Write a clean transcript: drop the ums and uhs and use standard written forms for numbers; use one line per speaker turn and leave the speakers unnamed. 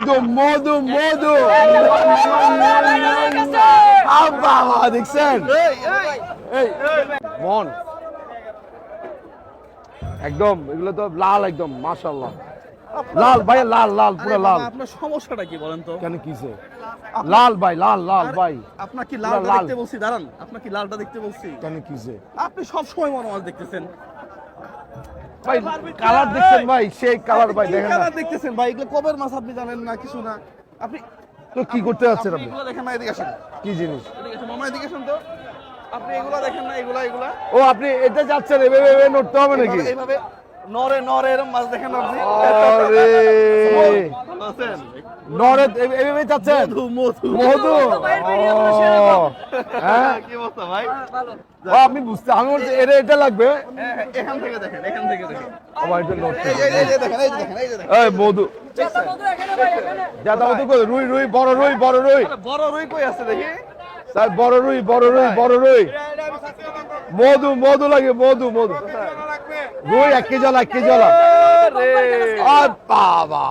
মধু মধু বাবা দেখছেন মন একদম এগুলো তো লাল একদম মাশাআল্লাহ লাল ভাই লাল লাল পুরো লাল
আপনার সমস্যাটা কি বলেন তো?
কেন কিসে লাল ভাই লাল লাল ভাই
আপনার কি লালটা
লাল।
দেখতে বলছি? দাঁড়ান, আপনার কি লালটা দেখতে বলছি?
কেন কিসে
আপনি সব সময় মনে মাছ দেখতেছেন।
ভাই কালার দেখছেন ভাই সেই কালার ভাই দেখেন না
কালার দেখতেছেন ভাই, এগুলো কবের মাছ আপনি জানেন না, কিছু না। আপনি
তো কি করতে যাচ্ছেন আপনি
এগুলো দেখেন না, এদিকে আসেন,
কি জিনিস
এদিকে আসেন মামা, এদিকে আসেন তো। আপনি এগুলো দেখেন না, এগুলা
ও আপনি এটা যাচ্ছেন এভাবে এভাবে নড়তে হবে নাকি
এইভাবে- এইভাবে নরে নরে এরকম মাছ দেখেন না আপনি?
আরে
বুঝছেন?
নড়ে এভাবে যাচ্ছেন
মধু মধু
মধু ও, হ্যাঁ
কি অবস্থা ভাই?
ও আপনি বুঝতে আমি বলছি এটা এটা লাগবে
হ্যাঁ, হ্যাঁ, এখান থেকে দেখেন, এখান থেকে দেখেন।
আমার এটা নড়তে
এই যে দেখেন, এই যে দেখেন, এই যে দেখেন।
এই মধু যাতা মধু কই রুই রুই বড় রুই বড় রুই
আরে বড় রুই কই আছে দেখি?
তাই বড় রুই বড় রুই বড় রুই মধু মধু লাগে মধু মধু রুই 1 কেজি 1 কেজি
আরে
আর বাবা